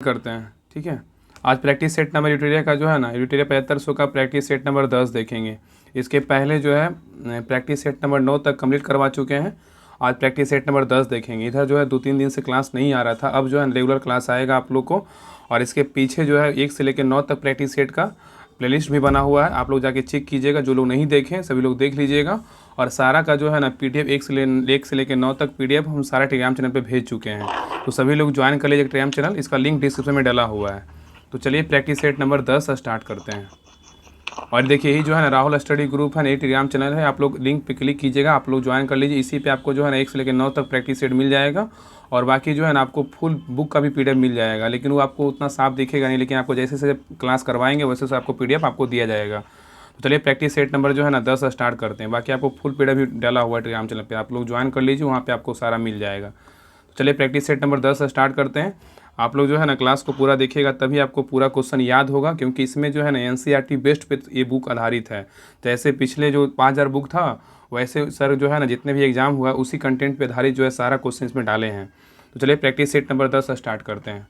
करते हैं। ठीक है, आज प्रैक्टिस सेट नंबर यूटेरिया का जो है ना, यूटेरिया 7500 का प्रैक्टिस सेट नंबर 10 देखेंगे। इसके पहले जो है प्रैक्टिस सेट नंबर 9 तक कंप्लीट करवा चुके हैं। आज प्रैक्टिस सेट नंबर 10 देखेंगे। इधर जो है 2-3 दिन से क्लास नहीं आ रहा था, अब जो है रेगुलर क्लास आएगा आप लोग को। और इसके पीछे जो है 1 से लेकर 9 तक प्रैक्टिस सेट का प्लेलिस्ट भी बना हुआ है, आप लोग जाके चेक कीजिएगा। जो लोग नहीं देखें सभी लोग देख लीजिएगा। और सारा का जो है ना PDF 1 से लेकर 9 तक PDF हम सारा टेलीग्राम चैनल पे भेज चुके हैं, तो सभी लोग ज्वाइन कर लीजिए टेलीग्राम चैनल। इसका लिंक डिस्क्रिप्शन में डाला हुआ है। तो चलिए प्रैक्टिस सेट नंबर 10 स्टार्ट करते हैं। और देखिए यही जो है ना राहुल स्टडी ग्रुप है, नई टेलीग्राम चैनल है, आप लोग लिंक पे क्लिक कीजिएगा, आप लोग ज्वाइन कर लीजिए। इसी पे आपको जो है ना 1 से लेकर 9 तक प्रैक्टिस सेट मिल जाएगा। और बाकी जो है ना आपको फुल बुक का भी PDF मिल जाएगा, लेकिन वो आपको उतना साफ दिखेगा नहीं, लेकिन आपको जैसे जैसे क्लास करवाएंगे वैसे वैसे आपको PDF आपको दिया जाएगा। तो चलिए प्रैक्टिस सेट नंबर जो है ना 10 स्टार्ट करते हैं। बाकी आपको फुल PDF भी डाला हुआ है टेलीग्राम चैनल पे, आप लोग ज्वाइन कर लीजिए, वहाँ पे आपको सारा मिल जाएगा। तो चलिए प्रैक्टिस सेट नंबर 10 स्टार्ट करते हैं। आप लोग जो है ना क्लास को पूरा देखिएगा, तभी आपको पूरा क्वेश्चन याद होगा, क्योंकि इसमें जो है ना NCERT बेस्ड पे ये बुक आधारित है। तो ऐसे पिछले जो 5000 बुक था, वैसे सर जो है ना जितने भी एग्जाम हुआ उसी कंटेंट पे आधारित जो है सारा क्वेश्चन इसमें डाले हैं। तो चलिए प्रैक्टिस सेट नंबर 10 स्टार्ट करते हैं।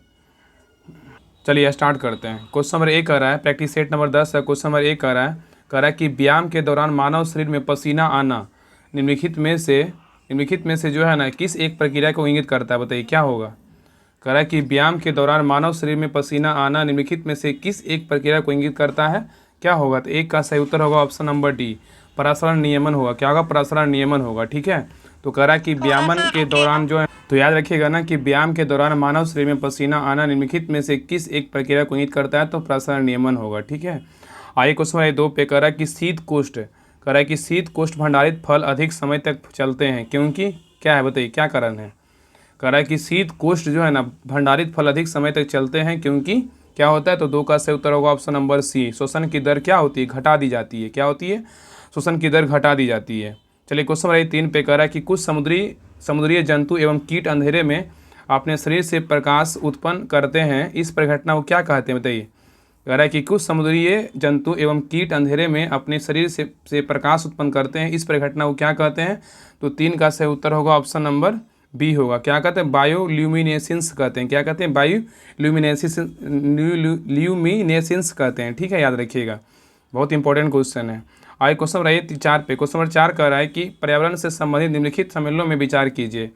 चलिए स्टार्ट करते हैं। क्वेश्चन नंबर 1 कह रहा है, प्रैक्टिस सेट नंबर 10 है। क्वेश्चन नंबर 1 कह रहा है कि व्यायाम के दौरान मानव शरीर में पसीना आना निम्नलिखित में से जो है ना किस एक प्रक्रिया को इंगित करता है, बताइए क्या होगा। कह रहा है कि व्यायाम के दौरान मानव शरीर में पसीना आना निम्नलिखित में से किस एक प्रक्रिया को इंगित करता है, क्या होगा। तो एक का सही उत्तर होगा ऑप्शन नंबर डी, परासरण नियमन होगा। क्या होगा, परासरण नियमन होगा। ठीक है, तो कह रहा है कि व्यायाम के दौरान जो है, तो याद रखिएगा ना कि व्यायाम के दौरान मानव शरीर में पसीना आना निम्नलिखित में से किस एक प्रक्रिया को इंगित करता है, तो परासरण नियमन होगा। ठीक है, आइए क्वेश्चन नंबर 2 पे कह रहा है कि शीत कोष्ठ भंडारित फल अधिक समय तक चलते हैं, क्योंकि क्या है, बताइए क्या कारण है। कह रहा है कि शीत कोष्ठ जो है ना भंडारित फल अधिक समय तक चलते हैं, क्योंकि क्या होता है। तो 2 का सही उत्तर होगा ऑप्शन नंबर सी, शोषण की दर क्या होती है, घटा दी जाती है। क्या होती है, शोषण की दर घटा दी जाती है। चलिए क्वेश्चन नंबर 3 पे कह रहा है कि कुछ समुद्रीय जंतु एवं कीट अंधेरे में अपने शरीर से प्रकाश उत्पन्न करते हैं, इस परिघटना को क्या कहते हैं, बताइए। कह रहा है कि कुछ समुद्रीय जंतु एवं कीट अंधेरे में अपने शरीर से प्रकाश उत्पन्न करते हैं, इस परिघटना को क्या कहते हैं। तो 3 का सही उत्तर होगा ऑप्शन नंबर बी होगा। क्या कहते हैं, बायोल्यूमिनेसेंस कहते हैं। क्या कहते हैं, बायोल्यूमिनेसेंस कहते हैं। ठीक है, याद रखिएगा, बहुत इंपॉर्टेंट क्वेश्चन है। आइए क्वेश्चन नंबर 4 पे। क्वेश्चन नंबर 4 कह रहा है कि पर्यावरण से संबंधित निम्नलिखित सम्मेलनों में विचार कीजिए।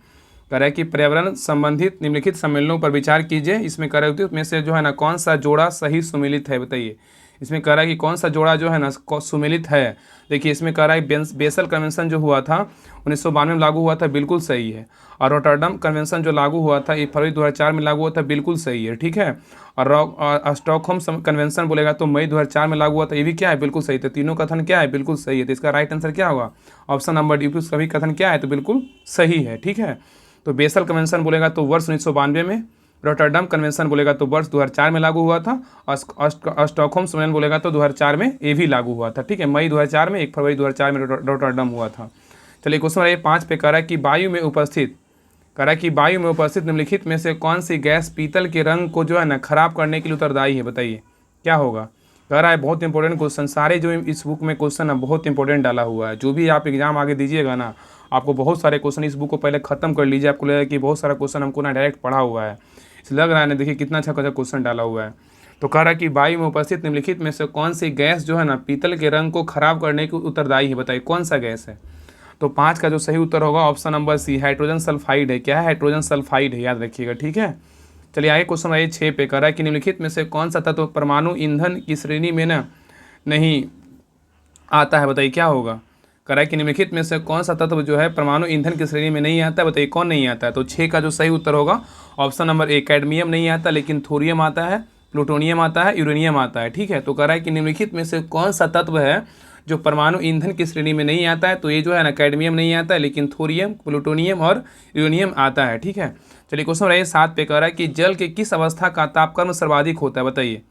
कह रहा है कि पर्यावरण संबंधित निम्नलिखित सम्मेलनों पर विचार कीजिए। इसमें कह रहा है उसमें से जो है ना कौन सा जोड़ा सही सुमेलित है, बताइए। इसमें कह रहा है कि कौन सा जोड़ा जो है ना सुमेलित है। देखिए इसमें कह रहा है बेसल कन्वेंशन जो हुआ था 1992 में लागू हुआ था, बिल्कुल सही है। और रॉटरडम कन्वेंशन जो लागू हुआ था 1 फरवरी 2004 में लागू हुआ था, बिल्कुल सही है। ठीक है, और स्टॉकहोम कन्वेंशन बोलेगा तो मई 2004 में लागू हुआ था, ये भी क्या है, बिल्कुल सही। तो तीनों कथन क्या है, बिल्कुल सही है। तो इसका राइट आंसर क्या होगा, ऑप्शन नंबर डी, सभी कथन क्या है, तो बिल्कुल सही है। ठीक है, तो बेसल कन्वेंशन बोलेगा तो वर्ष 1992 में, रॉटरडम कन्वेंशन बोलेगा तो वर्ष 2004 में लागू हुआ था, और स्टॉकहोम सम्मेलन बोलेगा तो 2004 में ये भी लागू हुआ था। ठीक है, मई 2004 में, 1 फरवरी 2004 में रॉटरडम हुआ था। चलिए क्वेश्चन नंबर 5 पे कह रहा है कि वायु में उपस्थित निम्नलिखित में से कौन सी गैस पीतल के रंग को जो है ना खराब करने के लिए उत्तरदायी है, बताइए क्या होगा। कह रहा है बहुत इंपॉर्टेंट क्वेश्चन, सारे जो इस बुक में क्वेश्चन है बहुत इंपॉर्टेंट डाला हुआ है। जो भी आप एग्जाम आगे दीजिएगा ना, आपको बहुत सारे क्वेश्चन, इस बुक को पहले खत्म कर लीजिए, आपको लगेगा कि बहुत सारा क्वेश्चन हमको ना डायरेक्ट पढ़ा हुआ है, इसलिए लग रहा है ना। देखिए कितना अच्छा क्वेश्चन डाला हुआ है। तो कह रहा है कि वायु में उपस्थित निम्नलिखित में से कौन सी गैस जो है ना पीतल के रंग को खराब करने की उत्तरदायी है, बताइए कौन सा गैस है। तो 5 का जो सही उत्तर होगा option number C, hydrogen sulphide है। क्या है, हाइड्रोजन सल्फाइड है, याद रखिएगा। ठीक है, चलिए आगे क्वेश्चन नंबर 6 पे कह रहा है कि निम्नलिखित में से कौन सा तत्व परमाणु ईंधन की श्रेणी में ना नहीं आता है, बताइए क्या होगा। कह रहा है कि निम्नलिखित में से कौन सा तत्व जो है परमाणु ईंधन की श्रेणी में नहीं आता है, बताइए कौन नहीं आता है। तो 6 का जो सही उत्तर होगा ऑप्शन नंबर ए, कैडमियम नहीं आता, लेकिन थोरियम आता है, प्लूटोनियम आता है, यूरेनियम आता है। ठीक है, तो कह रहा है कि निम्नलिखित में से कौन सा तत्व है जो परमाणु ईंधन की श्रेणी में नहीं आता है। तो ये जो है ना कैडमियम नहीं आता है, लेकिन थोरियम, प्लूटोनियम और यूरेनियम आता है। ठीक है, चलिए क्वेश्चन नंबर 7 पे कह रहा है कि जल के किस अवस्था का तापक्रम सर्वाधिक होता है, बताइए।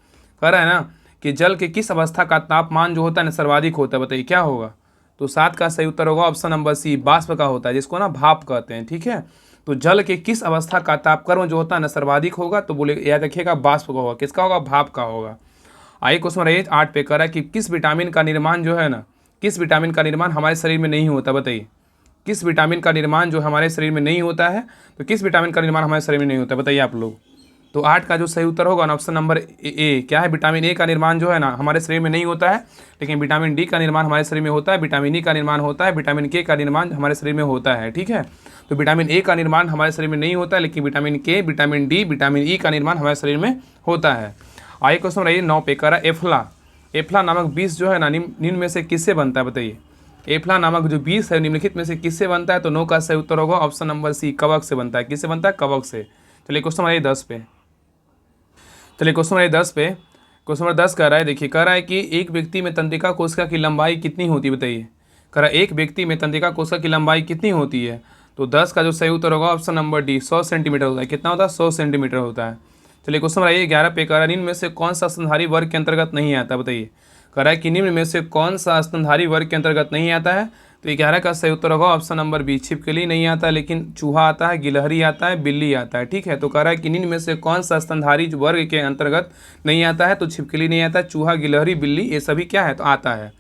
कह रहा है ना कि जल के किस अवस्था का तापमान जो होता है ना सर्वाधिक होता है, बताइए क्या होगा। तो 7 का सही उत्तर होगा ऑप्शन नंबर सी, बाष्प का होता है, जिसको ना भाप कहते हैं। ठीक है, तो जल के किस अवस्था का तापक्रम जो होता है ना सर्वाधिक होगा, तो बोले याद रखिएगा बाष्प का होगा। किसका होगा, भाप का होगा। आइए क्वेश्चन नंबर 8 पे कह रहा है कि किस विटामिन का निर्माण जो है ना, किस विटामिन का निर्माण हमारे शरीर में नहीं होता, बताइए। किस विटामिन का निर्माण जो हमारे शरीर में नहीं होता है, तो किस विटामिन का निर्माण हमारे शरीर में नहीं होता है, बताइए आप लोग। तो 8 का जो सही उत्तर होगा ऑप्शन नंबर ए क्या है, विटामिन ए का निर्माण जो है ना हमारे शरीर में नहीं होता है, लेकिन विटामिन डी का निर्माण हमारे शरीर में होता है, विटामिन ई का निर्माण होता है, विटामिन के का निर्माण हमारे शरीर में होता है। ठीक है, तो विटामिन ए का निर्माण हमारे शरीर में नहीं होता है, लेकिन विटामिन के, विटामिन डी, विटामिन ई का निर्माण हमारे शरीर में होता है। आइए क्वेश्चन रहिए 9 पे, कह रहा एफ्ला, एफ्ला नामक विष जो है ना निम्न में से किससे बनता है, बताइए। एफ्ला नामक जो विष है निम्नलिखित में से किससे बनता है, तो 9 का सही उत्तर होगा ऑप्शन नंबर सी, कवक से बनता है। किससे बनता है, कवक से। चलिए क्वेश्चन नंबर 10 पे, चलिए क्वेश्चन नंबर 10 पे, क्वेश्चन नंबर 10 कह रहा है, देखिए कह रहा है कि एक व्यक्ति में तंत्रिका कोशिका की लंबाई कितनी होती है, बताइए। कह रहा है एक व्यक्ति में तंत्रिका कोशिका की लंबाई कितनी होती है, तो 10 का जो सही उत्तर होगा ऑप्शन नंबर डी, 100 सेंटीमीटर होता है। कितना होता है, 100 सेंटीमीटर होता है। चलिए क्वेश्चन नंबर 11 पे, कह रहा है निम्न में से कौन सा स्तनधारी वर्ग के अंतर्गत नहीं आता, बताइए। कह रहा है कि निम्न में से कौन सा स्तनधारी वर्ग के अंतर्गत नहीं आता है, तो 11 का सही उत्तर होगा ऑप्शन नंबर बी, छिपकली नहीं आता, लेकिन चूहा आता है, गिलहरी आता है, बिल्ली आता है। ठीक है, तो कह रहा है कि निम्न में से कौन सा स्तनधारी वर्ग के अंतर्गत नहीं आता है, तो छिपकली नहीं आता, चूहा, गिलहरी, बिल्ली, ये सभी क्या है, तो आता है।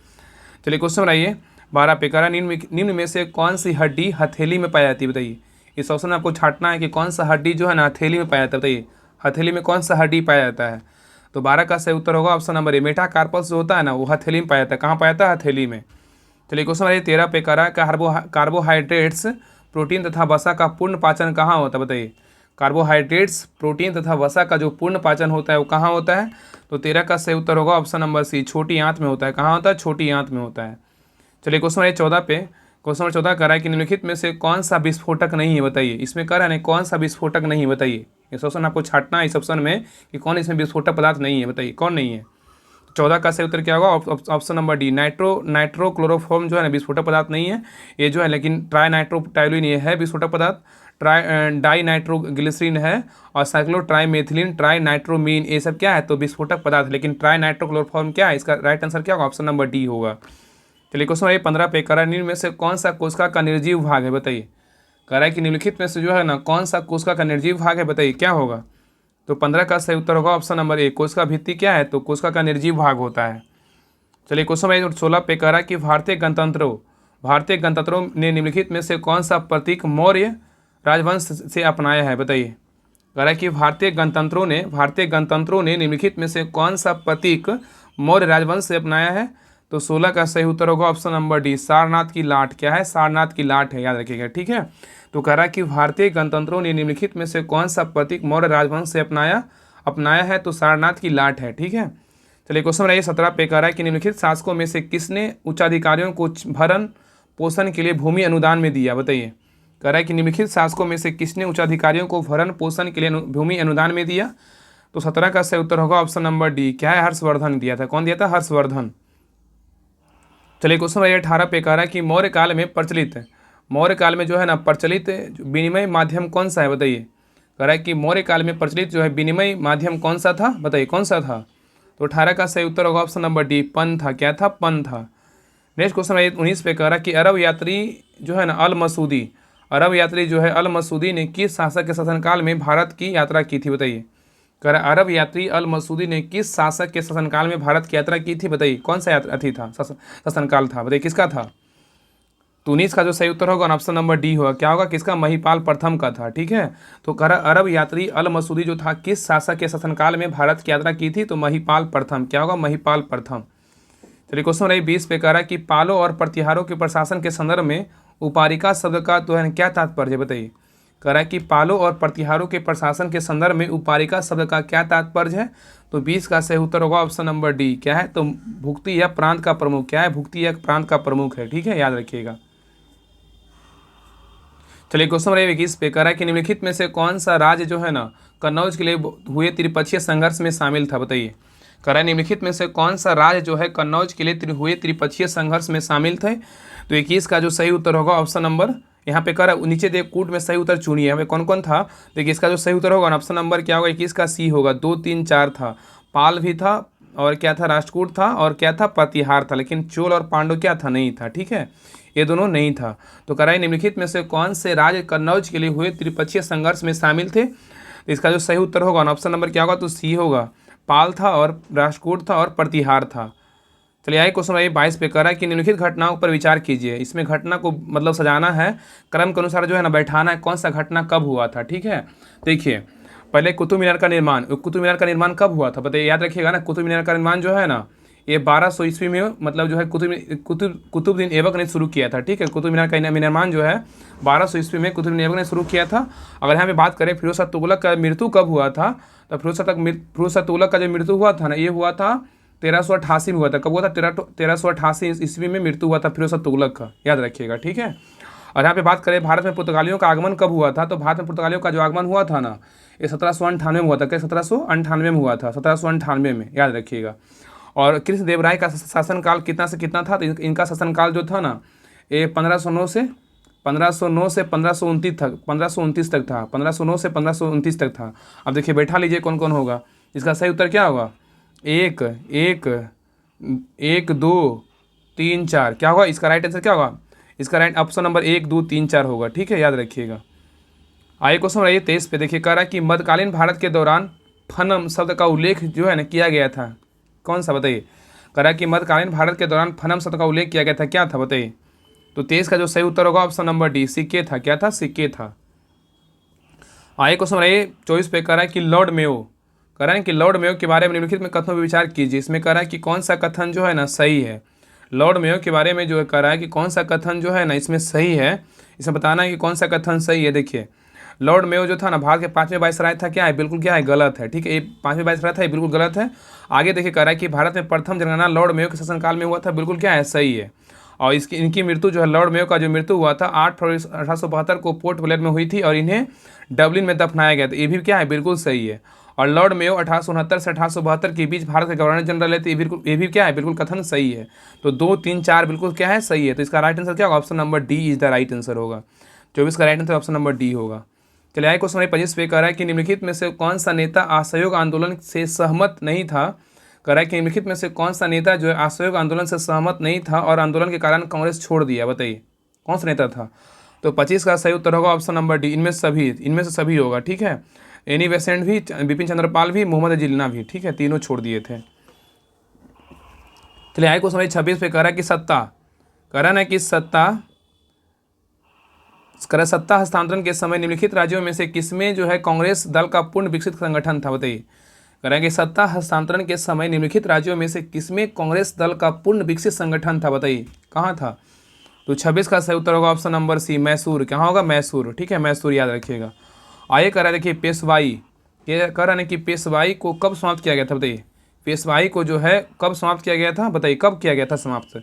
चलिए क्वेश्चन बनाइए 12 पे, कह रहा है निम्न में से कौन सी हड्डी हथेली में पाई जाती है, बताइए। इस ऑप्शन में आपको छांटना है कि कौन सा हड्डी जो है ना हथेली में पाया जाता है, बताइए हथेली में कौन सा हड्डी पाया जाता है, तो 12 का सही उत्तर होगा ऑप्शन नंबर ए, मेटाकार्पस जो होता है ना वो हथेली में पाया जाता है। कहाँ पाया जाता है, हथेली में। चलिए क्वेश्चन नंबर 13 पे, कह रहा है कार्बोहाइड्रेट्स, प्रोटीन तथा वसा का पूर्ण पाचन कहाँ होता है, बताइए। कार्बोहाइड्रेट्स, प्रोटीन तथा वसा का जो पूर्ण पाचन होता है वो कहाँ होता है, तो 13 का सही उत्तर होगा ऑप्शन नंबर सी, छोटी आंत में होता है। कहाँ होता है, छोटी आंत में होता है। चलिए क्वेश्चन नंबर 14 पे, क्वेश्चन नंबर 14 कह रहा है कि निम्नलिखित में से कौन सा विस्फोटक नहीं है, बताइए। इसमें कह रहा है कौन सा विस्फोटक नहीं है, बताइए। इस ऑप्शन आपको छांटना है इस ऑप्शन में कि कौन इसमें विस्फोटक पदार्थ नहीं है, बताइए कौन नहीं है। 14 का सही उत्तर क्या होगा, ऑप्शन नंबर डी, नाइट्रोक्लोरोफॉर्म जो है ना विस्फोटक पदार्थ नहीं है ये जो है, लेकिन ट्राइनाइट्रोटाइलिन ये है विस्फोटक पदार्थ, डाई नाइट्रोग्लिसरीन है, और साइक्लोट्राइमेथिलीन, ट्राइनाइट्रोमीन, ये सब क्या है, तो विस्फोटक पदार्थ। लेकिन ट्राइनाइट्रोक्लोरोफॉर्म क्या है, इसका राइट आंसर क्या होगा, ऑप्शन नंबर डी होगा। चलिए क्वेश्चन नंबर 15 पे, कह रहा है निम्न में से कौन सा कोशिका का निर्जीव भाग है, बताइए। कह रहा है कि निम्नलिखित में से जो है ना कौन सा कोशिका का निर्जीव भाग है, बताइए क्या होगा, तो 15 का सही उत्तर होगा ऑप्शन नंबर ए, कोशिका भित्ति क्या है, तो कोशिका का निर्जीव भाग होता है। चलिए क्वेश्चन नंबर 16 पे, कह रहा है कि भारतीय गणतंत्रों ने निम्नलिखित में से कौन सा प्रतीक मौर्य राजवंश से अपनाया है, बताइए। कह रहा है कि भारतीय गणतंत्रों ने निम्नलिखित में से कौन सा प्रतीक मौर्य राजवंश से अपनाया है, तो 16 का सही उत्तर होगा ऑप्शन नंबर डी, सारनाथ की लाट। क्या है, सारनाथ की लाट है, याद रखिएगा। ठीक है, तो कह रहा है कि भारतीय गणतंत्रों ने निम्नलिखित में से कौन सा प्रतीक मौर्य राजवंश से अपनाया है, तो सारनाथ की लाट है। ठीक है, चलिए क्वेश्चन नंबर 17 पे, कह रहा है कि निम्नलिखित शासकों में से किसने उच्चाधिकारियों को भरण पोषण के लिए भूमि अनुदान में दिया, बताइए। कह रहा है कि निम्नलिखित शासकों में से किसने उच्चाधिकारियों को भरण पोषण के लिए भूमि अनुदान में दिया, तो 17 का सही उत्तर होगा ऑप्शन नंबर डी, क्या है, हर्षवर्धन दिया था। कौन दिया था, हर्षवर्धन। चलिए क्वेश्चन नंबर 18 पे, कह रहा है कि मौर्य काल में जो है ना प्रचलित विनिमय माध्यम कौन सा है, बताइए। कह रहा है कि मौर्य काल में प्रचलित जो है विनिमय माध्यम कौन सा था, बताइए कौन सा था, तो 18 का सही उत्तर होगा ऑप्शन नंबर डी, पन था। क्या था, पन था। नेक्स्ट क्वेश्चन नंबर 19 पे, कह रहा है कि अरब यात्री जो है ना अल मसूदी ने किस शासक के शासनकाल में भारत की यात्रा की थी, बताइए। कह रहा अरब यात्री अल मसूदी ने किस शासक के शासनकाल में भारत की यात्रा की थी, बताइए कौन सा शासनकाल था, बताइए किसका था, तो 19 का जो सही उत्तर होगा ऑप्शन नंबर डी होगा। क्या होगा, किसका, महिपाल प्रथम का था। ठीक है, तो कह रहा अरब यात्री अल मसूदी जो था किस शासक के शासनकाल में भारत की यात्रा की थी, तो महिपाल प्रथम। क्या होगा, महिपाल प्रथम। चलिए क्वेश्चन नंबर 20 पे, कह रहा है कि पालों और प्रतिहारों के प्रशासन के संदर्भ में उपारिका शब्द का तो है क्या तात्पर्य है, बताइए। कह रहा है कि पालों और प्रतिहारों के प्रशासन के संदर्भ में उपारिका शब्द का क्या तात्पर्य है, तो 20 का सही उत्तर होगा ऑप्शन नंबर डी, क्या है, तो भुक्ति या प्रांत का प्रमुख। क्या है, भुक्ति या प्रांत का प्रमुख है। ठीक है, याद रखिएगा। चलिए क्वेश्चन नंबर 21 पे, कह रहा है कि निम्नलिखित में से कौन सा राज्य जो है ना कन्नौज के लिए हुए त्रिपक्षीय संघर्ष में शामिल था, बताइए। कह रहा है निम्नलिखित में से कौन सा राज्य जो है कन्नौज के लिए हुए त्रिपक्षीय संघर्ष में शामिल थे, तो 21 का जो सही उत्तर होगा ऑप्शन नंबर, यहाँ पे कह रहा है नीचे देख कूट में सही उत्तर चुनिए, हमें कौन कौन था, देखिए इसका जो सही उत्तर होगा ऑप्शन नंबर क्या होगा, 21 का सी होगा। 2, 3, 4 था, पाल भी था, और क्या था, राष्ट्रकूट था, और क्या था, प्रतिहार था, लेकिन चोल और पांडव क्या था, नहीं था। ठीक है, ये दोनों नहीं था। तो कह रहा है निम्नलिखित में से कौन से राज्य कन्नौज के लिए हुए त्रिपक्षीय संघर्ष में शामिल थे, तो इसका जो सही उत्तर होगा ऑप्शन नंबर क्या होगा, तो सी होगा, पाल था और राष्ट्रकूट था और प्रतिहार था। चलिए आइए क्वेश्चन नंबर 22 पे, कह रहा है कि निम्नलिखित घटनाओं पर विचार कीजिए। इसमें घटना को मतलब सजाना है, क्रम के अनुसार जो है ना बैठाना है, कौन सा घटना कब हुआ था। ठीक है, देखिए पहले कुतुब मीनार का निर्माण, कुतुब मीनार का निर्माण कब हुआ था बताइए, याद रखिएगा ना। कुतुब मीनार का निर्माण जो है ना ये 1200 ईस्वी में मतलब जो है कुतुबुद्दीन ऐबक ने शुरू किया था। ठीक है, कुतुब मीनार का निर्माण जो है 1200 ईस्वी में कुतुबुद्दीन ऐबक ने शुरू किया था। अगर यहाँ पे बात करें फिरोज शाह तुगलक का मृत्यु कब हुआ था, तो फिरोज शाह तुगलक का जो मृत्यु हुआ था ना ये हुआ था 1388 में हुआ था। कब हुआ था? 1388 ईस्वी में मृत्यु हुआ था फिरोज शाह तुगलक का, याद रखिएगा। ठीक है, और यहाँ पे बात करें भारत में पुर्तगालियों का आगमन कब हुआ था, तो भारत में पुर्तगालियों का जो आगमन हुआ था ना ये 1798 में हुआ था। क्या 1798 में हुआ था? 1798 में, याद रखिएगा। और कृष्णदेवराय का शासनकाल कितना से कितना था, तो इनका शासनकाल जो था ना ये 1509 से 1529 तक 1529 तक था। 1509 से 1529 तक था। अब देखिए बैठा लीजिए कौन कौन होगा। इसका सही उत्तर क्या होगा? 1 1 1 2 3 4 क्या होगा इसका राइट आंसर? क्या होगा इसका राइट? ऑप्शन नंबर 1 2 3 4 होगा। ठीक है, याद रखिएगा। आइए क्वेश्चन रहिए 23 पे। देखिए कह रहा है कि मध्यकालीन भारत के दौरान फनम शब्द का उल्लेख जो है ना किया गया था, कौन सा बताइए। कह रहा है कि मध्यकालीन भारत के दौरान फनम शब्द का उल्लेख किया गया था, क्या था बताइए। तो 23 का जो सही उत्तर होगा ऑप्शन नंबर डी, सिक्के था। क्या था? सिक्के था। आइए क्वेश्चन रहिए 24 पे। कह रहा है कि लॉर्ड मेयो, कह रहा है कि लॉर्ड मेयो के बारे में निम्नलिखित में कथनों पर विचार कीजिए। इसमें कह रहा है कि कौन सा कथन जो है ना सही है। लॉर्ड मेयो के बारे में जो है कह रहा है कि कौन सा कथन जो है ना इसमें सही है, इसमें बताना है कि कौन सा कथन सही है। देखिए लॉर्ड मेयो जो था ना भारत के 5वें वायसराय था, क्या है? बिल्कुल क्या है? गलत है। ठीक है, ये 5वें वायसराय था, ये बिल्कुल गलत है। आगे देखिए कह रहा है कि भारत में प्रथम जनगणना लॉर्ड मेयो के शासनकाल में हुआ था, बिल्कुल क्या है? सही है। और इनकी मृत्यु जो है लॉर्ड मेयो का जो मृत्यु हुआ था 8 फरवरी 1872 को पोर्ट ब्लेयर में हुई थी और इन्हें डबलिन में दफनाया गया था, ये भी क्या है? बिल्कुल सही है। और लॉर्ड मेयो 1869 से 1872 के बीच भारत के गवर्नर जनरल है, तो ये भी क्या है? बिल्कुल कथन सही है। तो 2 3 4 बिल्कुल क्या है? सही है। तो इसका राइट आंसर क्या होगा? Option number D is the right answer होगा। 24 का right answer option number D होगा। चलिए आए क्वेश्चन 25 पे। कह रहा है कि निम्नलिखित में से कौन सा नेता असहयोग आंदोलन से सहमत नहीं था। कह रहा है कि निम्नलिखित में से कौन सा नेता जो है असहयोग आंदोलन से सहमत नहीं था और आंदोलन के कारण कांग्रेस छोड़ दिया, बताइए कौन सा नेता था। तो 25 का सही उत्तर होगा ऑप्शन नंबर डी, इनमें से सभी होगा। ठीक है, एनी बेसेंट भी, बिपिन चंद्रपाल भी, मोहम्मद जिन्ना भी। ठीक है, तीनों छोड़ दिए थे। चलिए आए क्वेश्चन 26 पे। कह रहा है कि सत्ता, कह रहा है कि सत्ता हस्तांतरण के समय निम्नलिखित राज्यों में से किसमें जो है कांग्रेस दल का पूर्ण विकसित संगठन था, बताइए। कह रहे हैं कि सत्ता हस्तांतरण के समय निम्नलिखित राज्यों में से किसमें कांग्रेस दल का पूर्ण विकसित संगठन था, बताइए कहाँ था। तो 26 का सही उत्तर होगा ऑप्शन नंबर सी, मैसूर। कहाँ होगा? मैसूर। ठीक है, मैसूर, याद रखिएगा। आइए कह रहा है देखिए पेशवाई, ये कह रहा है कि पेशवाई को कब समाप्त किया गया था, बताइए। पेशवाई को जो है कब समाप्त किया गया था, बताइए कब किया गया था समाप्त।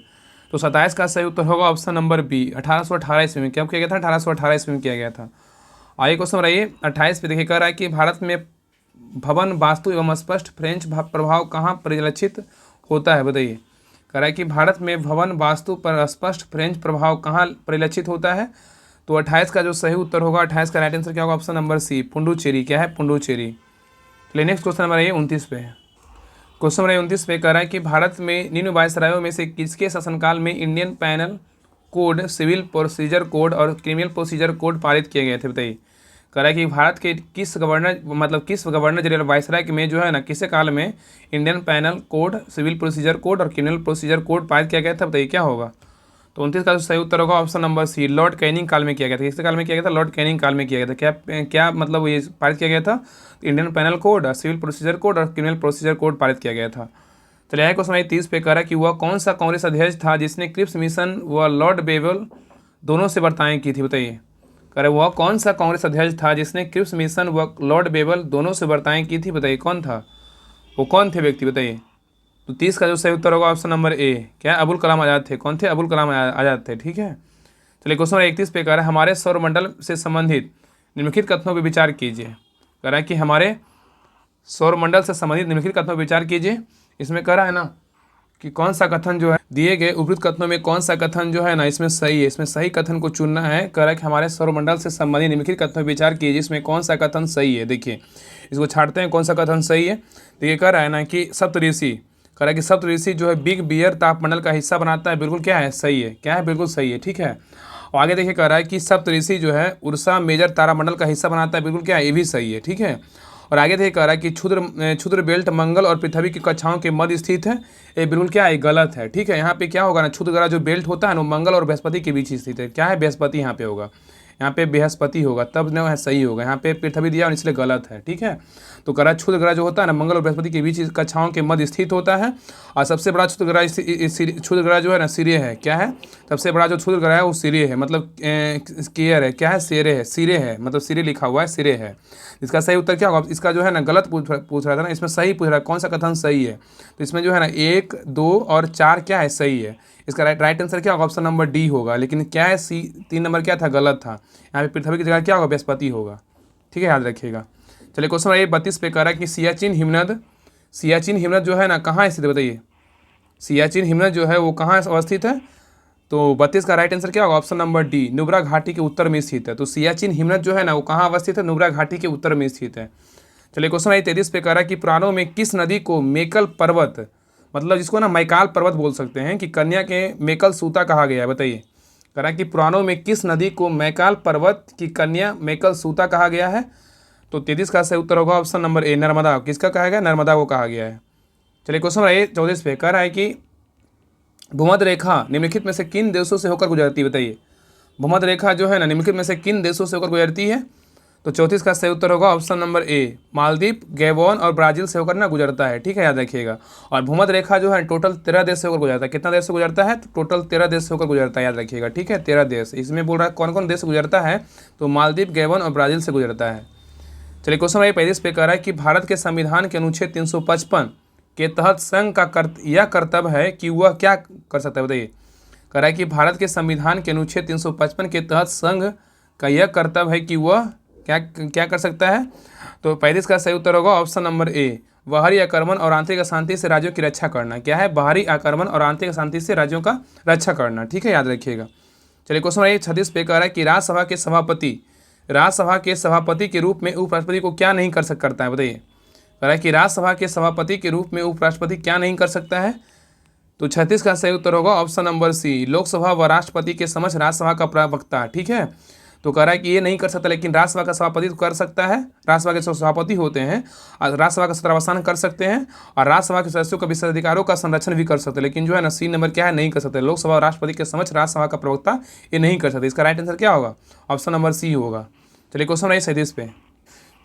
तो 27 का सही उत्तर होगा ऑप्शन नंबर बी, 1818 ईस्वी में। कब किया गया था? 1818 ईस्वी में किया गया था। आइए क्वेश्चन रहिए 28 पे। देखिए कह रहा है कि भारत में भवन वास्तु एवं स्पष्ट फ्रेंच प्रभाव कहाँ परिलक्षित होता है, बताइए। कह रहा है कि भारत में भवन वास्तु पर स्पष्ट फ्रेंच प्रभाव कहाँ परिलक्षित होता है। तो 28 का जो सही उत्तर होगा, 28 का राइट आंसर क्या होगा? Option number C, Puducherry. क्या है? पुडुचेरी। चलिए नेक्स्ट क्वेश्चन नंबर 29 पे। क्वेश्चन नंबर 29 पे कह रहा है कि भारत में निम्न वायसरायों में से किसके शासनकाल में Indian penal code, civil procedure code और क्रिमिनल प्रोसीजर कोड पारित किए गए थे, बताइए। कह रहा है कि भारत के किस गवर्नर जनरल वायसराय में जो है ना किसी काल में Indian penal code, civil procedure code और क्रिमिनल प्रोसीजर कोड पारित किया गया था, बताइए क्या होगा। तो 29 का सही उत्तर होगा option number C, Lord Canning काल में किया गया था। किसके काल में किया गया था? लॉर्ड कैनिंग काल में किया गया था। क्या मतलब ये पारित किया गया था? Indian penal code, civil procedure code और क्रिमिनल प्रोसीजर कोड पारित किया गया था। चलिए आए क्वेश्चन 30 पे। कह रहा है कि वह कौन सा कांग्रेस अध्यक्ष था जिसने क्रिप्स मिशन व लॉर्ड बेवल दोनों से वार्ताएं की थी, बताइए। कह रहे वह कौन सा कांग्रेस अध्यक्ष था जिसने क्रिप्स मिशन व लॉर्ड बेवल दोनों से वार्ताएं की थी, बताइए कौन था वो, कौन थे व्यक्ति, बताइए। तो 30 का जो सही उत्तर होगा ऑप्शन नंबर ए, क्या? अबुल कलाम आज़ाद थे। कौन थे? अबुल कलाम आज़ाद थे। ठीक है, चलिए क्वेश्चन 31 पे। कह रहा है हमारे सौरमंडल से संबंधित निम्नलिखित कथनों पर विचार कीजिए। कह रहा है कि हमारे सौरमंडल से संबंधित निम्नलिखित कथनों पर विचार कीजिए। इसमें कह रहा है ना कि कौन सा कथन जो है दिए गए उपयुक्त कथनों में कौन सा कथन जो है ना इसमें सही है, इसमें सही कथन को चुनना है। कह रहा है कि हमारे सौरमंडल से संबंधित निम्नलिखित कथनों पर विचार कीजिए, इसमें कौन सा कथन सही है। देखिए इसको छाटते हैं, कौन सा कथन सही है। देखिए कह रहा है ना कि सप्तऋषि, कह रहा है कि सप्तऋषि जो है बिग बियर तापमंडल का हिस्सा बनाता है, बिल्कुल क्या है? सही है। क्या है? बिल्कुल सही है। ठीक है, और आगे देखिए कह रहा है कि सप्तऋषि जो है उर्सा मेजर तारामंडल का हिस्सा बनाता है, बिल्कुल क्या है? ये भी सही है। ठीक है, और आगे देखिए कह रहा है कि क्षुद्र बेल्ट मंगल और पृथ्वी की कक्षाओं के मध्य स्थित है, ये बिल्कुल क्या है? गलत है। ठीक है, यहाँ पे क्या होगा ना, क्षुद्र ग्रह जो बेल्ट होता है ना मंगल और बृहस्पति के बीच स्थित है। क्या है? बृहस्पति यहाँ पे होगा। यहाँ पे बृहस्पति होगा, तब जो है सही होगा। यहाँ पे पृथ्वी दिया और इसलिए गलत है, ठीक है। तो कह रहा है क्षुद्र ग्रह जो होता है ना, मंगल और बृहस्पति के बीच कक्षाओं के मध्य स्थित होता है, और सबसे बड़ा क्षुद्र ग्रह जो है ना सिरे है। क्या है? सबसे बड़ा जो क्षुद्र ग्रह है वो सिरे है, मतलब केयर है। क्या है? सिरे है, सिरे है, मतलब सिरे लिखा हुआ है, सिरे है। इसका सही उत्तर क्या होगा? इसका जो है ना गलत पूछ रहा था ना, इसमें सही पूछ रहा है, कौन सा कथन सही है। तो इसमें जो है ना 1, 2 और 4 क्या है? सही है। इसका राइट आंसर क्या होगा? ऑप्शन नंबर डी होगा। लेकिन क्या है, सी 3 नंबर क्या था? गलत था। यहाँ पे पृथ्वी की जगह क्या होगा? बृहस्पति होगा, ठीक है, याद रखिएगा। चलिए क्वेश्चन नंबर 32 पे कह रहा है कि सियाचिन हिमनद जो है ना कहाँ स्थित है? बताइए, सियाचिन हिमनद जो है वो कहाँ अवस्थित है? तो 32 का राइट आंसर क्या होगा? ऑप्शन नंबर डी, नुब्रा घाटी के उत्तर में स्थित है। तो सियाचिन हिमनद जो है ना वो कहाँ अवस्थित है? नुब्रा घाटी के उत्तर में स्थित है। चलिए क्वेश्चन नंबर 33 पे कह रहा है कि पुराणों में किस नदी को मेकल पर्वत, मतलब जिसको ना मैकाल पर्वत बोल सकते हैं, कि कन्या के मेकल सूता कहा गया है? बताइए, कह रहा है कि पुराणों में किस नदी को मैकाल पर्वत की कन्या मेकल सूता कहा गया है? तो 33 का सही उत्तर होगा ऑप्शन नंबर ए, नर्मदा। किसका कहा गया? नर्मदा को कहा गया है। चलिए क्वेश्चन नंबर 34 पे कह रहा है कि भूमध्य रेखा निम्नलिखित में से किन देशों से होकर गुजरती है? बताइए, भूमध्य रेखा जो है ना निम्नलिखित में से किन देशों से होकर गुजरती है? तो 34 का सही उत्तर होगा ऑप्शन नंबर ए, मालदीव, गैबोन और ब्राज़ील से होकर ना गुजरता है, ठीक है, याद रखिएगा। और भूमध्य रेखा जो है टोटल 13 देश से होकर गुजरता है। कितना देश से गुजरता है? तो टोटल 13 देश से होकर गुजरता है, याद रखिएगा, ठीक है, 13 देश। इसमें बोल रहा है कौन कौन देश से गुजरता है? तो मालदीव, गैबोन और ब्राज़ील से गुजरता है। चलिए क्वेश्चन नंबर 35 पे कह रहा है कि भारत के संविधान के अनुच्छेद 355 के तहत संघ का यह कर्तव्य है कि वह क्या कर सकता है? बताइए, कह रहा है कि भारत के संविधान के अनुच्छेद 355 के तहत संघ का यह कर्तव्य है कि वह क्या क्या कर सकता है? तो 35 का सही उत्तर होगा ऑप्शन नंबर ए, बाहरी आक्रमण और आंतरिक अशांति से राज्यों की रक्षा करना। क्या है? बाहरी आक्रमण और आंतरिक अशांति से राज्यों का रक्षा करना, ठीक है, याद रखिएगा। चलिए क्वेश्चन नंबर 36 पे कह रहा है कि राज्यसभा के सभापति के रूप में उपराष्ट्रपति को क्या नहीं करता है? बताइए, कह रहा है कि राज्यसभा के सभापति के रूप में उपराष्ट्रपति क्या नहीं कर सकता है? तो 36 का सही उत्तर होगा ऑप्शन नंबर सी, लोकसभा व राष्ट्रपति के समक्ष राज्यसभा का प्रवक्ता, ठीक है। तो कह रहा है कि ये नहीं कर सकता, लेकिन राज्यसभा का सभापति तो कर सकता है। राज्यसभा के सभापति होते हैं और राज्यसभा का सत्रावसान कर सकते हैं, और राज्यसभा के सदस्यों के विशेषाधिकारों का संरक्षण भी कर सकते हैं। लेकिन जो है ना सी नंबर क्या है? नहीं कर सकते। लोकसभा और राष्ट्रपति के समक्ष राज्यसभा का प्रवक्ता ये नहीं कर सकते। इसका राइट आंसर क्या होगा? ऑप्शन नंबर सी होगा। चलिए क्वेश्चन नंबर 37 पे,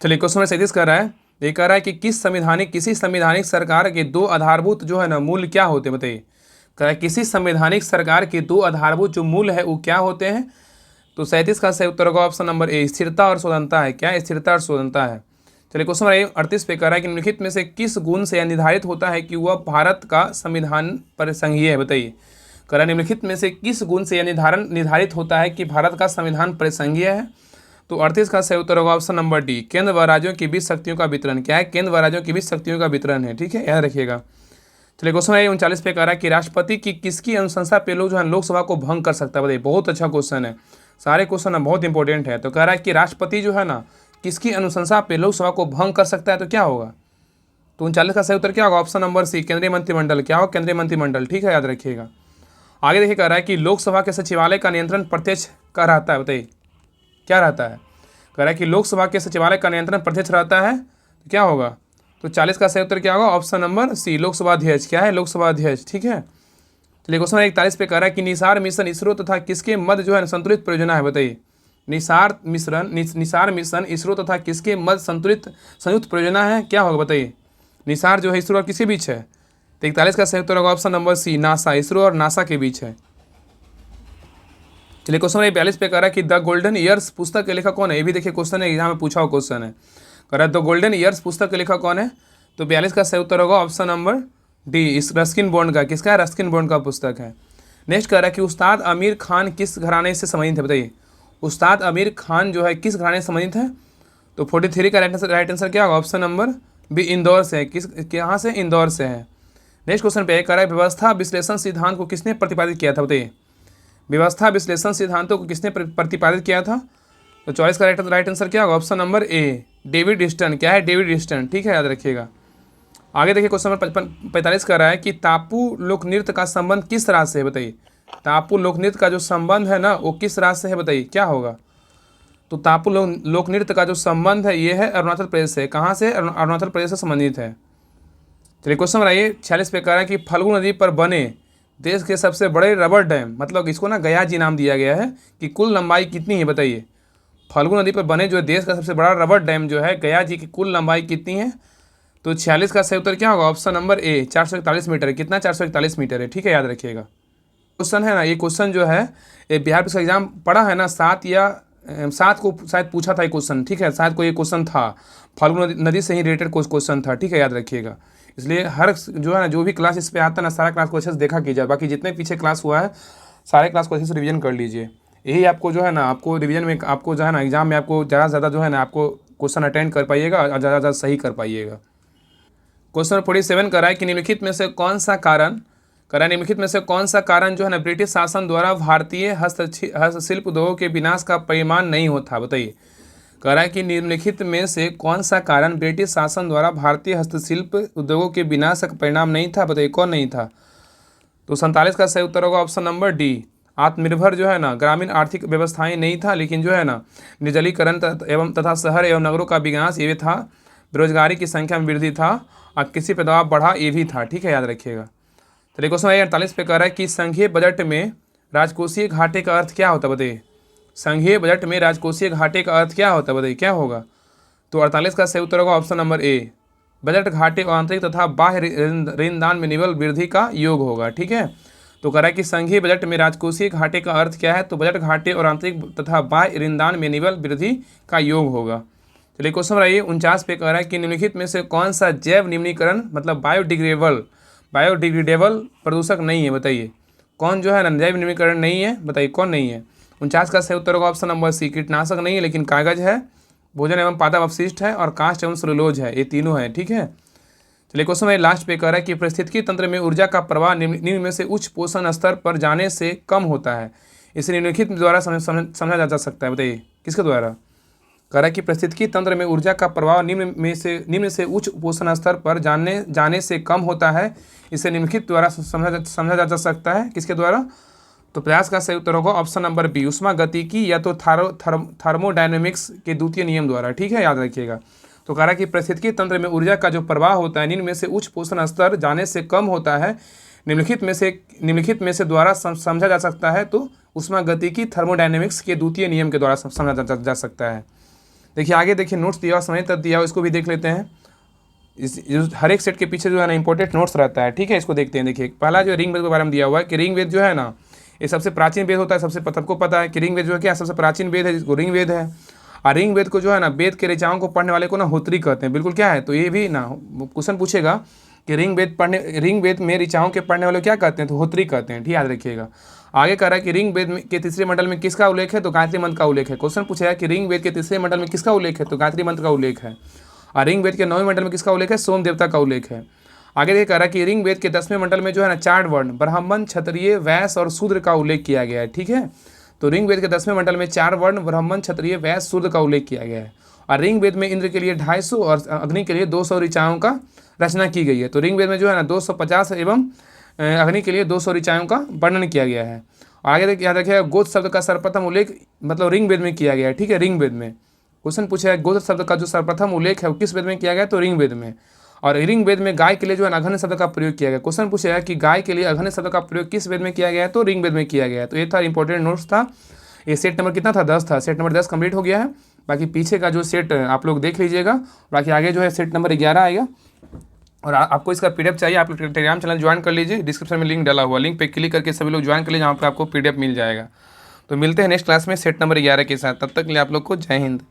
चलिए क्वेश्चन नंबर 37 कर रहा है, ये कह रहा है कि किसी संवैधानिक सरकार के 2 आधारभूत जो है ना मूल्य क्या होते हैं? बताइए, कह रहा है किसी संवैधानिक सरकार के 2 आधारभूत जो मूल्य है वो क्या होते हैं? तो 37 का सही उत्तर होगा ऑप्शन नंबर ए, स्थिरता और स्वतंत्रता है। क्या है? स्थिरता और स्वतंत्रता है। चलिए क्वेश्चन नंबर 38 पे कह रहा है कि निम्नलिखित में से किस गुण से यह निर्धारित होता है कि वह भारत का संविधान परिसंघीय है? बताइए, कह रहा है निम्नलिखित में से किस गुण से यह निर्धारित होता है कि भारत का संविधान परिसंघीय है? तो 38 का सही उत्तर होगा ऑप्शन नंबर डी, केंद्र व राज्यों के बीच शक्तियों का वितरण। क्या है? केंद्र व राज्यों के बीच शक्तियों का वितरण है, ठीक है, याद रखिएगा। चलिए क्वेश्चन नंबर 39 पे कह रहा है कि राष्ट्रपति की किसकी अनुशंसा पे लोग जो है लोकसभा को भंग कर सकता है? बताइए, बहुत अच्छा क्वेश्चन है, सारे क्वेश्चन ना बहुत इंपॉर्टेंट है। तो कह रहा है कि राष्ट्रपति जो है ना किसकी अनुशंसा पे लोकसभा को भंग कर सकता है? तो क्या होगा? तो 39 का सही उत्तर क्या होगा? ऑप्शन नंबर सी, केंद्रीय मंत्रिमंडल। क्या होगा? केंद्रीय मंत्रिमंडल, ठीक है, याद रखिएगा। आगे देखिए, कह रहा है कि लोकसभा के सचिवालय का नियंत्रण प्रत्यक्ष क्या रहता है? बताइए, क्या रहता है? कह रहा है कि लोकसभा के सचिवालय का नियंत्रण प्रत्यक्ष रहता है, तो क्या होगा? तो 40 का सही उत्तर क्या होगा? ऑप्शन नंबर सी, लोकसभा अध्यक्ष। क्या है? लोकसभा अध्यक्ष, ठीक है। चलिए क्वेश्चन 41 पे कह रहा है कि निसार मिशन इसरो तथा किसके मध्य जो है संतुलित परियोजना है? बताइए, निसार मिशन इसरो तथा किसके मध्य संयुक्त परियोजना है? क्या होगा? बताइए, निसार जो है इसरो और किसके बीच है? तो 41 का सही उत्तर होगा option number C, NASA. ISRO और नासा के बीच है। चलिए क्वेश्चन 42 पे कह रहा है कि द गोल्डन ईयर्स पुस्तक के लेखक कौन है? ये भी देखिए क्वेश्चन है, एग्जाम में पूछा हुआ क्वेश्चन है। कह रहा है द गोल्डन ईयर्स पुस्तक के लेखक कौन है? तो 42 का सही उत्तर होगा ऑप्शन नंबर डी, इस रस्किन बॉन्ड का। किसका है? रस्किन बॉन्ड का पुस्तक है। नेक्स्ट कह रहा है कि उस्ताद आमिर खान किस घराने से संबंधित है? बताइए, उस्ताद आमिर खान जो है किस घराने से संबंधित है? तो 43 का राइट आंसर क्या होगा? ऑप्शन नंबर बी, इंदौर से है। कहाँ से? इंदौर से है। नेक्स्ट क्वेश्चन पे कह रहा है व्यवस्था विश्लेषण सिद्धांत को किसने प्रतिपादित किया था? बताइए, व्यवस्था विश्लेषण सिद्धांतों को किसने प्रतिपादित किया था? तो 44 का राइट आंसर क्या होगा? Option number A, David Easton. क्या है? डेविड ईस्टन, ठीक है, याद रखिएगा। आगे देखिए क्वेश्चन नंबर 45 कर रहा है कि टापू लोक नृत्य का संबंध किस राज्य से है? बताइए, टापू लोक नृत्य का जो संबंध है ना वो किस राज्य से है? बताइए, क्या होगा? तो टापू लोक नृत्य का जो संबंध है ये है अरुणाचल प्रदेश से। कहाँ से? अरुणाचल प्रदेश से संबंधित है। चलिए क्वेश्चन नंबर 46 पे कह रहा है कि फल्गु नदी पर बने देश के सबसे बड़े रबर डैम, मतलब इसको ना गया जी नाम दिया गया है, कि कुल लंबाई कितनी है? बताइए, फल्गु नदी पर बने जो देश का सबसे बड़ा रबर डैम जो है गया जी की कुल लंबाई कितनी है? तो 46 का सही उत्तर क्या होगा? ऑप्शन नंबर ए 441 मीटर है। कितना? 441 मीटर है। ठीक है, याद रखिएगा। क्वेश्चन है ना, ये क्वेश्चन जो है ये बिहार पुलिस का एग्जाम पढ़ा है ना, 7 को शायद पूछा था ये क्वेश्चन। ठीक है, शायद कोई ये क्वेश्चन था, फाल्गु नदी से ही रिलेटेड क्वेश्चन था। ठीक है, याद रखिएगा। इसलिए हर जो है ना, जो भी क्लास इस पे आता है ना, सारा क्लास को अच्छे से देखा कीजिए। बाकी जितने पीछे क्लास हुआ है सारे क्लास को अच्छे से रिवीजन कर लीजिए। यही आपको जो है ना, आपको रिवीजन में आपको जो है ना, एग्जाम में आपको ज़्यादा से ज़्यादा जो है ना, आपको क्वेश्चन अटेंड कर पाइएगा और ज़्यादा से ज़्यादा सही कर पाइएगा। क्वेश्चन नंबर 47 कर रहा है कि निम्नलिखित में से कौन सा कारण जो है ना, ब्रिटिश शासन द्वारा भारतीय हस्तशिल्प उद्योगों के विनाश का परिमाण नहीं होता? बताइए। कह रहा है कि निम्नलिखित में से कौन सा कारण ब्रिटिश शासन द्वारा भारतीय हस्तशिल्प उद्योगों के विनाश का परिणाम नहीं था? बताइए कौन नहीं था? तो 47 का सही उत्तर होगा ऑप्शन नंबर डी, आत्मनिर्भर जो है ना ग्रामीण आर्थिक व्यवस्थाएं नहीं था, लेकिन जो है ना निर्जलीकरण तथा शहर एवं नगरों का विकास ये था, बेरोजगारी की संख्या में वृद्धि था और कृषि पैदावार बढ़ा ये भी था। ठीक है, याद रखिएगा। चलिए क्वेश्चन 48 पे कह रहा है कि संघीय बजट में राजकोषीय घाटे का अर्थ क्या होता है? बताइए। संघीय बजट में राजकोषीय घाटे का अर्थ क्या होता है? बताइए क्या होगा? तो 48 का सही उत्तर होगा ऑप्शन नंबर ए, बजट घाटे और आंतरिक तथा बाह्य ऋणदान में निवल वृद्धि का योग होगा। ठीक है, तो कह रहा है कि संघीय बजट में राजकोषीय घाटे का अर्थ क्या है? तो बजट घाटे और आंतरिक तथा बाह्य ऋणदान में निवल वृद्धि का योग होगा। चलिए क्वेश्चन रहिए 49 पे कह रहा है कि निम्नलिखित में से कौन सा जैव निम्नीकरण मतलब बायोडिग्रेडेबल प्रदूषक नहीं है? बताइए कौन जो है ना जैव निम्नीकरण नहीं है? बताइए कौन नहीं है? 49 का सही उत्तर होगा ऑप्शन नंबर सी, कीटनाशक नहीं है लेकिन कागज है, भोजन एवं पादप अपशिष्ट है और काष्ठ एवं सेलुलोज है, ये तीनों है। ठीक है, चलिए क्वेश्चन में लास्ट पे कह रहा है कि पारिस्थितिकी तंत्र में ऊर्जा का प्रवाह निम्न में से उच्च पोषण स्तर पर जाने से कम होता है, इसे निम्नलिखित द्वारा समझा जा सकता है। बताइए किसके द्वारा? कह रहा है कि पारिस्थितिकी तंत्र में ऊर्जा का प्रभाव निम्न से उच्च पोषण स्तर पर जाने से कम होता है, इसे निम्नलिखित द्वारा समझा जा सकता है। किसके द्वारा? तो प्रयास का सही उत्तर होगा ऑप्शन नंबर बी, उष्मागतिकी या तो थर्मोडायनेमिक्स के द्वितीय नियम द्वारा। ठीक है, याद रखिएगा। तो कह रहा है कि पारिस्थितिकी तंत्र में ऊर्जा का जो प्रवाह होता है निम्न में से उच्च पोषण स्तर जाने से कम होता है, निम्नलिखित में से द्वारा समझा जा सकता है। तो उष्मागतिकी थर्मोडायनेमिक्स के द्वितीय नियम के द्वारा समझा जा सकता है। देखिए आगे देखिए नोट्स दिया हुआ, समय तक दिया हुआ, इसको भी देख लेते हैं। हर एक सेट के पीछे जो है ना इंपॉर्टेंट नोट्स रहता है। ठीक है, इसको देखते हैं। देखिए पहला जो रिंग वेद के बारे में दिया हुआ है कि रिंग वेद जो है ना, ये सबसे प्राचीन वेद होता है। सबको पता है कि रिंग वेद जो है क्या सबसे प्राचीन वेद है, जिसको रिंग वेद है। और रिंग वेद को जो है ना वेद के ऋचाओं को पढ़ने वाले को ना होत्री कहते हैं। बिल्कुल क्या है, तो ये भी ना क्वेश्चन पूछेगा कि रिंग वेद में ऋचाओं के पढ़ने वाले क्या कहते हैं? तो होत्री कहते हैं। ठीक, याद रखिएगा। आगे कह रहा है कि रिंग वेद के तीसरे मंडल में किसका उल्लेख है? तो गायत्री मंत्र का उल्लेख है। क्वेश्चन पूछेगा कि रिंग वेद के तीसरे मंडल में किसका उल्लेख है? तो गायत्री मंत्र का उल्लेख है। और रिंग वेद के 9वें मंडल में किसका उल्लेख है? सोम देवता का उल्लेख है। आगे देखिए कह रहा है कि रिंग वेद के 10वें मंडल में जो है ना 4 वर्ण ब्राह्मण, क्षत्रिय, वैश्य और शूद्र का उल्लेख किया गया है। ठीक है, तो रिंग वेद के 10वें मंडल में 4 वर्ण ब्राह्मण, क्षत्रिय, वैश्य, शूद्र का उल्लेख किया गया है। और रिंग वेद में इंद्र के लिए 250 और अग्नि के लिए 200 ऋचाओं का रचना की गई है। तो रिंग वेद में जो है ना 250 एवं अग्नि के लिए 200 ऋचाओं का वर्णन किया गया है। और आगे याद रखिएगा गोत्र शब्द का सर्वप्रथम उल्लेख मतलब रिंग वेद में किया गया है। ठीक है, रिंग वेद में क्वेश्चन पूछा है गोत्र शब्द का जो सर्वप्रथम उल्लेख है वो किस वेद में किया गया? तो रिंग वेद में। और रिंग वेद में गाय के लिए जो है अघन्य शब्द का प्रयोग किया गया। क्वेश्चन पूछेगा कि गाय के लिए अघन्य शब्द का प्रयोग किस वेद में किया गया है? तो रिंग वेद में किया गया है। तो ये था इंपॉर्टेंट नोट्स था। ये सेट नंबर कितना था? 10 था। सेट नंबर 10 कंप्लीट हो गया है। बाकी पीछे का जो सेट आप लोग देख लीजिएगा। बाकी आगे जो है सेट नंबर 11 आएगा। और आपको इसका पीडीएफ चाहिए, आप लोग टेलीग्राम चैनल ज्वाइन कर लीजिए। डिस्क्रिप्शन में लिंक डाला हुआ, लिंक पे क्लिक करके सभी लोग ज्वाइन कर लीजिए, जहाँ पे आपको पीडीएफ मिल जाएगा। तो मिलते हैं नेक्स्ट क्लास में सेट नंबर 11 के साथ। तब तक के लिए आप लोग को जय हिंद।